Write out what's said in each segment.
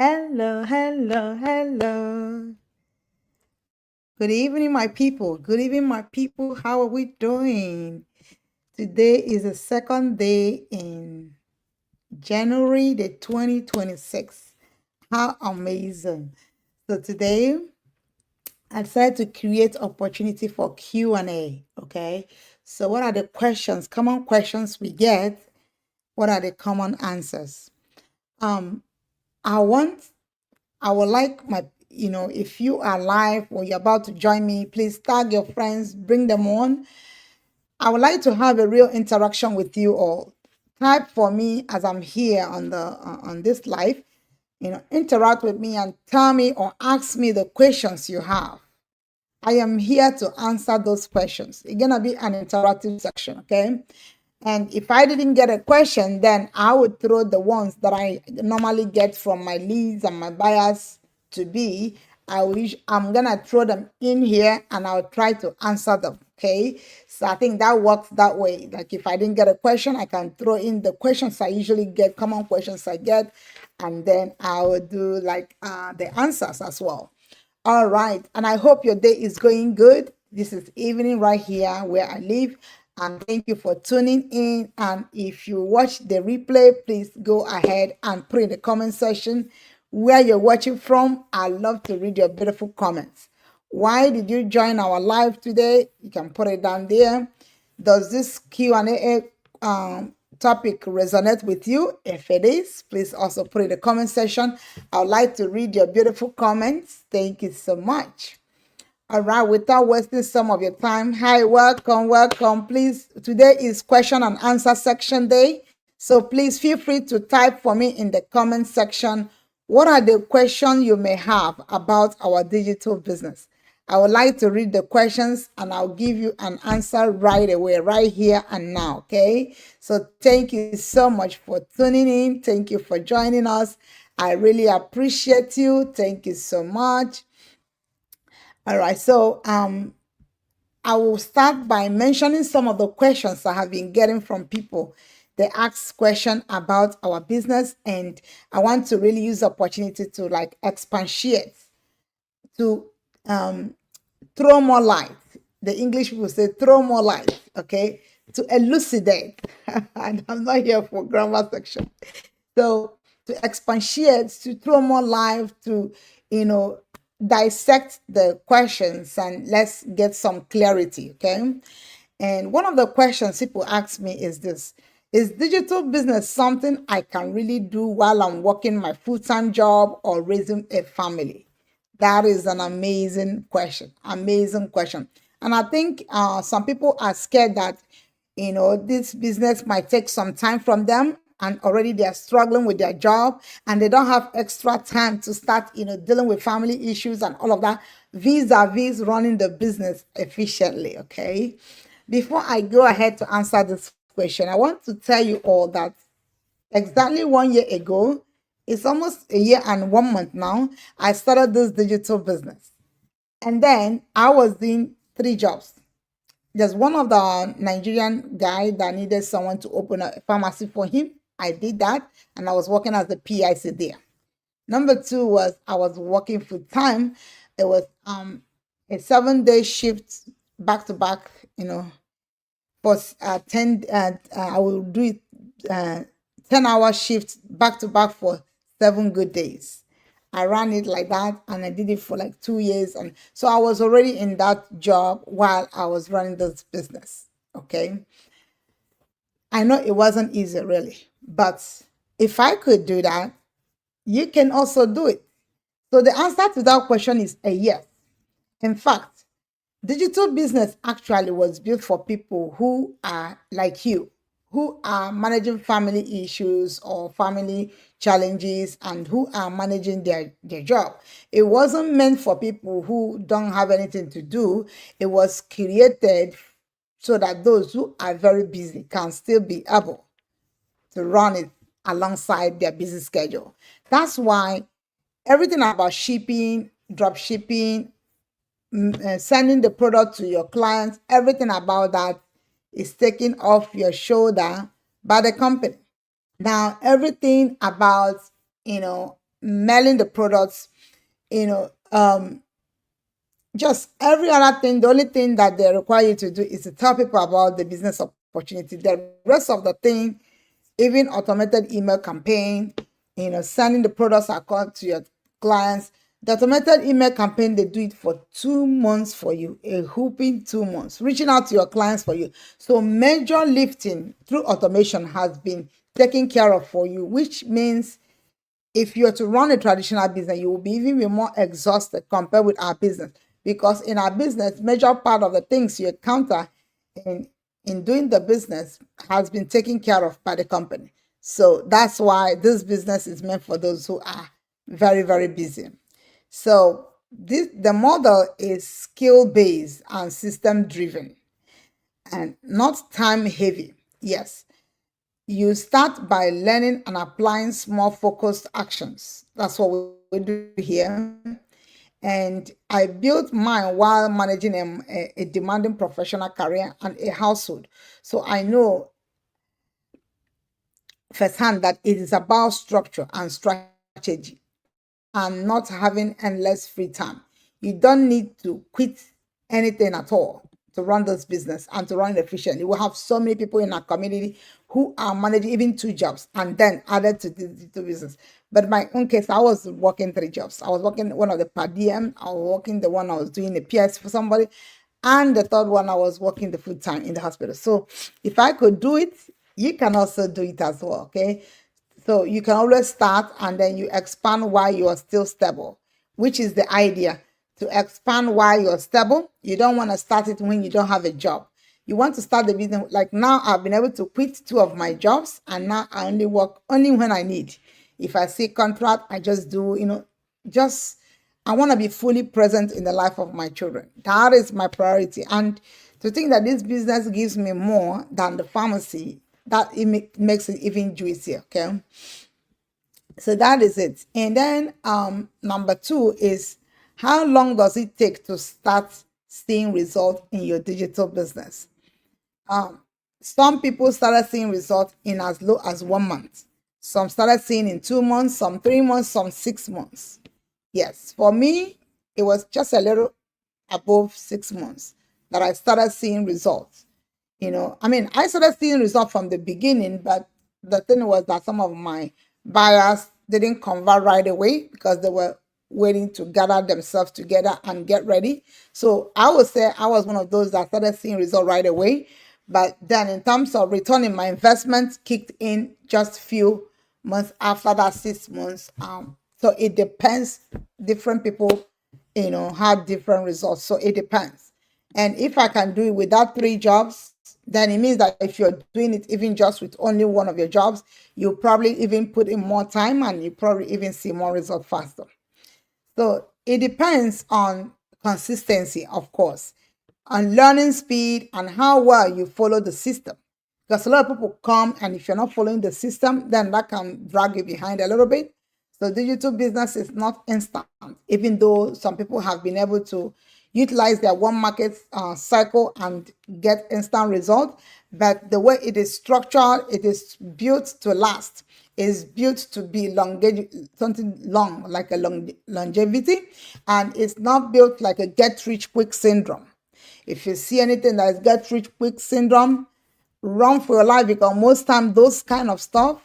Hello, hello, hello. Good evening, my people. Good evening, my people. How are we doing? Today is the second day in January the 2026. How amazing. So today I decided to create opportunity for Q&A, okay? So what are the questions, common questions we get? What are the common answers? Um I want I would like if you are live or you're about to join me, please tag your friends, bring them on. I would like to have a real interaction with you all. Type for me as I'm here on this live. Interact with me and tell me or ask me the questions you have. I am here to answer those questions. It's gonna be an interactive section, okay? And if I didn't get a question, then I would throw the ones that I normally get from my leads and my buyers to be. I'm gonna throw them in here and I'll try to answer them. Okay. So I think that works that way. Like if I didn't get a question, I can throw in the questions I usually get, common questions I get, and then I will do like the answers as well. All right. And I hope your day is going good. This is evening right here where I live. And thank you for tuning in. And if you watch the replay, please go ahead and put in the comment section where you're watching from. I love to read your beautiful comments. Why did you join our live today? You can put it down there. Does this Q&A topic resonate with you? If it is, please also put in the comment section. I would like to read your beautiful comments. Thank you so much. All right, without wasting some of your time, hi, welcome, welcome. Please, today is question and answer section day. So please feel free to type for me in the comment section. What are the questions you may have about our digital business? I would like to read the questions and I'll give you an answer right away, right here and now. Okay. So thank you so much for tuning in. Thank you for joining us. I really appreciate you. Thank you so much. All right. So I will start by mentioning some of the questions I have been getting from people. They ask questions about our business, and I want to really use the opportunity to like expatiate, to throw more light. The English people say throw more light, okay? To elucidate. And I'm not here for grammar section. So to expatiate, to throw more light, to you know dissect the questions and let's get some clarity, okay? And one of the questions people ask me is this: is digital business something I can really do while I'm working my full-time job or raising a family? That is an amazing question. Amazing question. And I think some people are scared that, this business might take some time from them and already they are struggling with their job and they don't have extra time to start, dealing with family issues and all of that vis-a-vis running the business efficiently. Okay. Before I go ahead to answer this question, I want to tell you all that exactly 1 year ago, it's almost a year and 1 month now, I started this digital business. And then I was doing 3 jobs. There's one of the Nigerian guy that needed someone to open a pharmacy for him. I did that, and I was working as the PIC there. Number two was I was working full time. It was a 7 day shift back to back, for 10 I will do it 10-hour shift back to back for 7 good days. I ran it like that and I did it for like 2 years. And so I was already in that job while I was running this business. Okay. I know it wasn't easy really, but if I could do that, you can also do it. So the answer to that question is a yes. In fact, digital business actually was built for people who are like you, who are managing family issues or family challenges and who are managing their job. It wasn't meant for people who don't have anything to do. It was created so that those who are very busy can still be able to run it alongside their busy schedule. That's why everything about shipping, drop shipping, sending the product to your clients, everything about that is taken off your shoulder by the company. Now, everything about, mailing the products, you know, just every other thing. The only thing that they require you to do is to tell people about the business opportunity. The rest of the thing, even automated email campaign, sending the products account to your clients. The automated email campaign, they do it for 2 months for you, a whooping 2 months, reaching out to your clients for you. So major lifting through automation has been taken care of for you, which means if you're to run a traditional business, you will be even be more exhausted compared with our business. Because in our business, major part of the things you encounter in doing the business has been taken care of by the company. So that's why this business is meant for those who are very, very busy. So the model is skill based and system driven and not time heavy. Yes, you start by learning and applying small focused actions. That's what we do here. And I built mine while managing a demanding professional career and a household. So I know firsthand that it is about structure and strategy and not having endless free time. You don't need to quit anything at all to run this business and to run it efficiently. We have so many people in our community who are managing even 2 jobs and then added to the digital business. But in my own case, I was working 3 jobs. I was working one of the per diem, I was working the one I was doing the PS for somebody, and the third one I was working the full time in the hospital. So if I could do it, you can also do it as well. Okay. So you can always start and then you expand while you are still stable, which is the idea, to expand while you're stable. You don't want to start it when you don't have a job. You want to start the business. Like now, I've been able to quit 2 of my jobs and now I only work only when I need. If I see contract, I just do, just I want to be fully present in the life of my children. That is my priority. And to think that this business gives me more than the pharmacy, that it makes it even juicier. Okay. So that is it. And then number 2 is, how long does it take to start seeing results in your digital business? Some people started seeing results in as low as 1 month. Some started seeing in 2 months, some 3 months, some 6 months. Yes, for me, it was just a little above 6 months that I started seeing results. I started seeing results from the beginning, but the thing was that some of my buyers didn't convert right away because they were waiting to gather themselves together and get ready. So I would say I was one of those that started seeing results right away. But then in terms of returning, my investment kicked in just few months after that 6 months. So it depends. Different people, had different results. So it depends. And if I can do it without 3 jobs, then it means that if you're doing it even just with only one of your jobs, you probably even put in more time and you probably even see more results faster. So it depends on consistency, of course, on learning speed and how well you follow the system. Because a lot of people come and if you're not following the system, then that can drag you behind a little bit. So digital business is not instant, even though some people have been able to utilize their one market cycle and get instant results. But the way it is structured, it is built to last. It is built to be something long, like a longevity, and it's not built like a get rich quick syndrome. If you see anything that is get rich quick syndrome, run for your life, because most time those kind of stuff,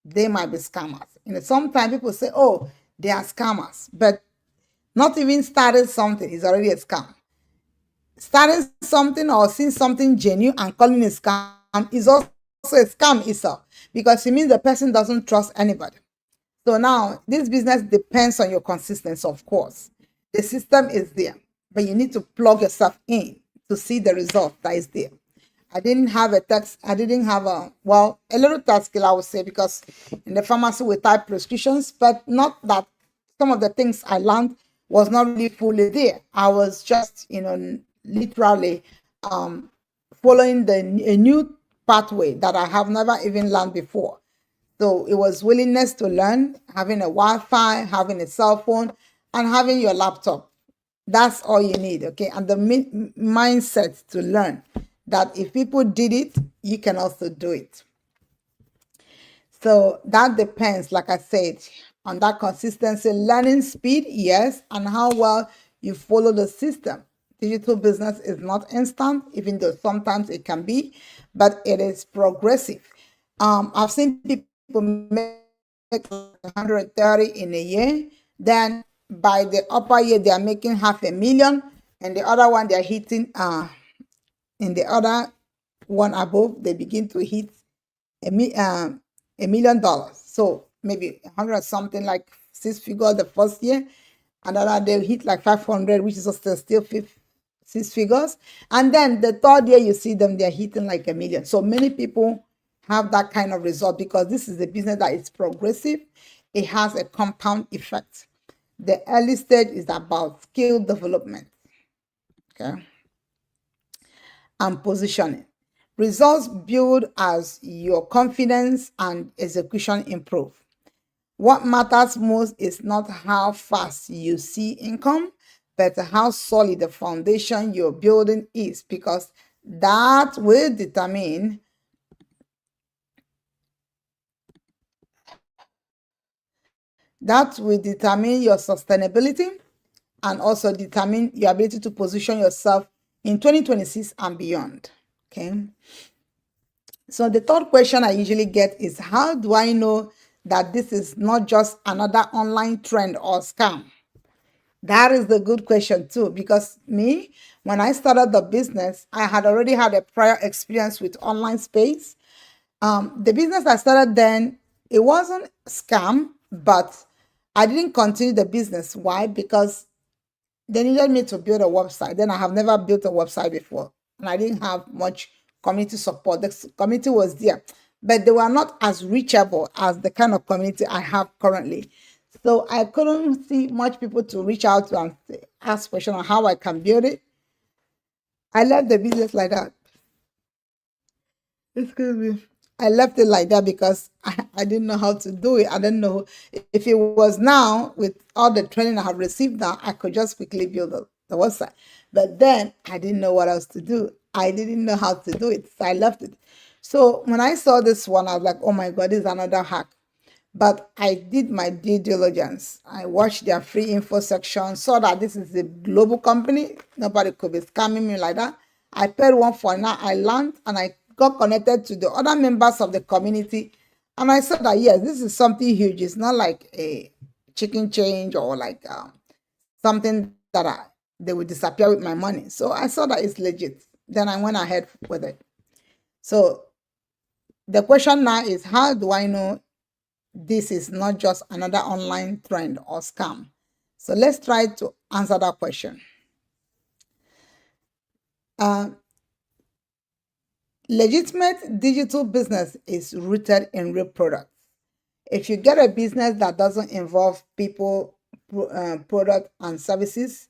they might be scammers. Sometimes people say, oh, they are scammers, but not even starting something is already a scam. Starting something or seeing something genuine and calling it a scam is also a scam itself, because it means the person doesn't trust anybody. So now this business depends on your consistency, of course. The system is there, but you need to plug yourself in to see the result that is there. I didn't have a text. I didn't have a little tax skill, I would say, because in the pharmacy we type prescriptions, but not that some of the things I learned was not really fully there. I was just, literally following a new pathway that I have never even learned before. So it was willingness to learn, having a Wi-Fi, having a cell phone, and having your laptop. That's all you need, okay? And the mindset to learn that if people did it, you can also do it. So that depends, like I said, on that consistency, learning speed, yes, and how well you follow the system. Digital business is not instant, even though sometimes it can be, but it is progressive. I've seen people make 130 in a year, then by the upper year they are making 500,000, and the other one they are hitting in the other one above they begin to hit $1 million. So maybe 100 something, like 6 figures the first year, another they'll hit like 500, which is still 6 figures, and then the third year you see them they're hitting like 1 million. So many people have that kind of result because this is a business that is progressive. It has a compound effect. The early stage is about skill development, okay, and positioning. Results build as your confidence and execution improve. What matters most is not how fast you see income, but how solid the foundation you're building is, because that will determine your sustainability and also determine your ability to position yourself in 2026 and beyond. Okay. So the third question I usually get is, how do I know that this is not just another online trend or scam? That is the good question too, because me, when I started the business, I had already had a prior experience with online space. The business I started then, it wasn't scam, but I didn't continue the business. Why? Because they needed me to build a website. Then I have never built a website before, and I didn't have much community support. The community was there, but they were not as reachable as the kind of community I have currently. So I couldn't see much people to reach out to and ask questions on how I can build it. I left the business like that. Excuse me. I left it like that because I didn't know how to do it. I didn't know if it was now with all the training I have received now, I could just quickly build the website. But then I didn't know what else to do. I didn't know how to do it. So I left it. So when I saw this one, I was like, oh my God, this is another hack. But I did my due diligence. I watched their free info section, saw that this is a global company. Nobody could be scamming me like that. I paid one for now. I learned and I got connected to the other members of the community. And I said that, yes, this is something huge. It's not like a chicken change or like something that they would disappear with my money. So I saw that it's legit. Then I went ahead with it. So the question now is, how do I know this is not just another online trend or scam? So let's try to answer that question. Legitimate digital business is rooted in real products. If you get a business that doesn't involve people, product, and services,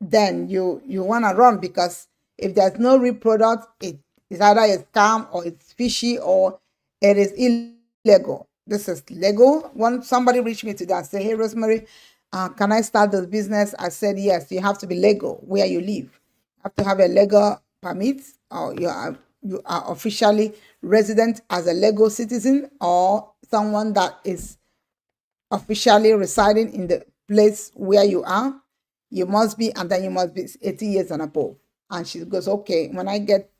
then you want to run, because if there's no real product, it is either a scam or it's fishy or it is illegal. This is legal. When somebody reached me today and said, hey, Rosemary, can I start this business? I said, yes, you have to be legal where you live. You have to have a legal permit, or you are officially resident as a legal citizen, or someone that is officially residing in the place where you are. You must be, and then you must be 80 years and above. And she goes, okay, when I get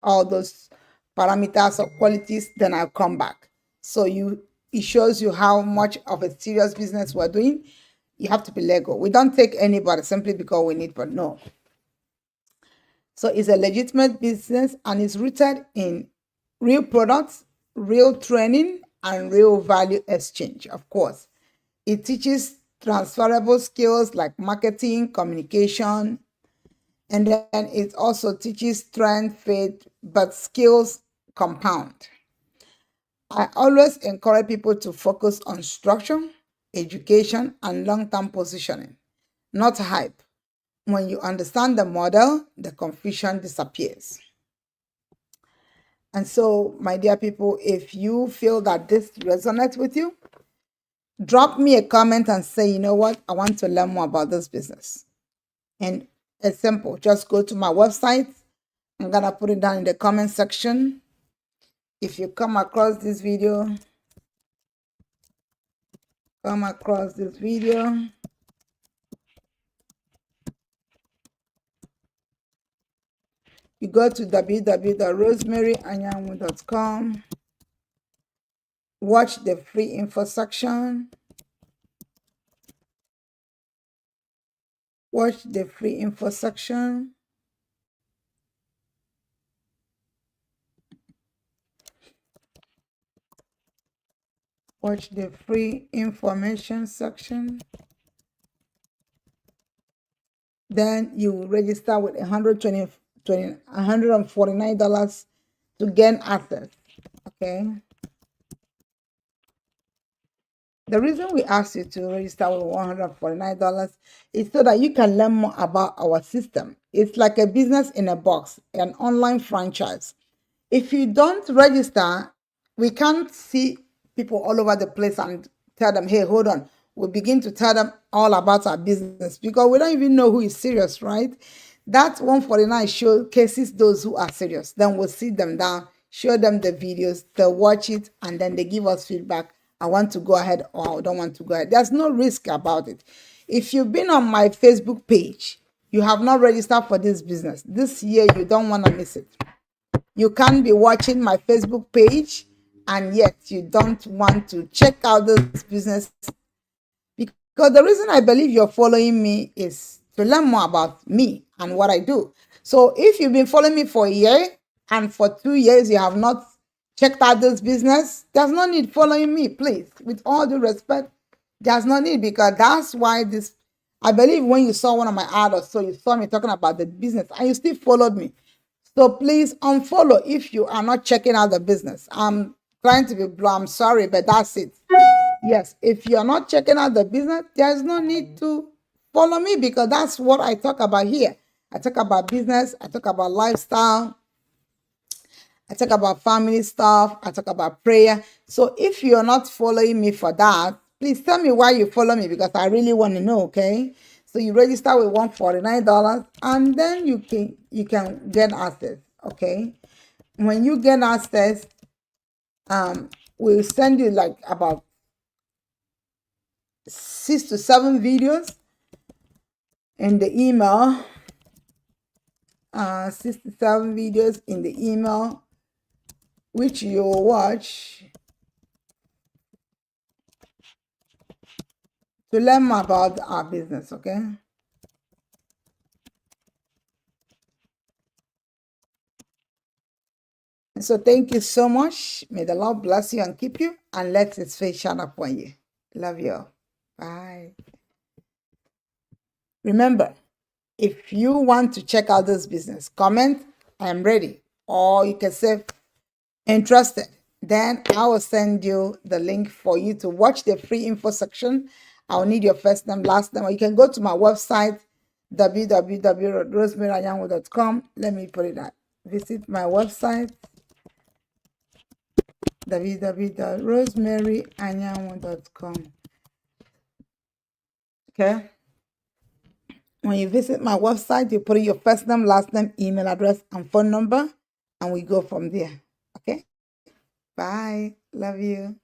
all those parameters or qualities, then I'll come back. So it shows you how much of a serious business we're doing. You have to be legal. We don't take anybody simply because we need, but no. So it's a legitimate business and it's rooted in real products, real training, and real value exchange, of course. It teaches transferable skills like marketing, communication, and then it also teaches strength, faith, but skills compound. I always encourage people to focus on structure, education, and long-term positioning, not hype. When you understand the model, the confusion disappears. And so, my dear people, if you feel that this resonates with you, drop me a comment and say, you know what, I want to learn more about this business. And it's simple. Just go to my website. I'm going to put it down in the comment section. If you come across this video come across this video, you go to www.rosemaryanyanwu.com, watch the free info section, watch the free info section. Watch the free information section. Then you register with $149 to gain access. Okay. The reason we ask you to register with $149 is so that you can learn more about our system. It's like a business in a box, an online franchise. If you don't register, we can't see people all over the place and tell them, hey, hold on. We begin to tell them all about our business because we don't even know who is serious, right? That 149 showcases those who are serious. Then we'll sit them down, show them the videos, they'll watch it, and then they give us feedback. I want to go ahead or I don't want to go ahead. There's no risk about it. If you've been on my Facebook page, you have not registered for this business. This year, you don't want to miss it. You can't be watching my Facebook page and yet you don't want to check out this business, because the reason I believe you're following me is to learn more about me and what I do. So if you've been following me for a year and for 2 years you have not checked out this business, there's no need following me, please. With all due respect, there's no need, because that's why this, I believe when you saw one of my ads or so, you saw me talking about the business and you still followed me. So please unfollow if you are not checking out the business. I'm trying to be blunt. I'm sorry, but that's it. Yes, if you're not checking out the business, there's no need to follow me, because that's what I talk about here. I talk about business, I talk about lifestyle, I talk about family stuff, I talk about prayer. So if you're not following me for that, please tell me why you follow me, because I really want to know, okay? So you register with $149 and then you can get access, okay? When you get access, we'll send you like about 6 to 7 videos in the email. 6 to 7 videos in the email, which you'll watch to learn more about our business, okay? So thank you so much. May the Lord bless you and keep you, and let his face shine upon you. Love you all. Bye. Remember, if you want to check out this business, comment, I am ready. Or you can say interested. Then I will send you the link for you to watch the free info section. I'll need your first name, last name, or you can go to my website, www.rosemaryanyanwu.com. Let me put it out. Visit my website, www.rosemaryanyanwu.com. Okay. When you visit my website, you put in your first name, last name, email address, and phone number, and we go from there. Okay. Bye. Love you.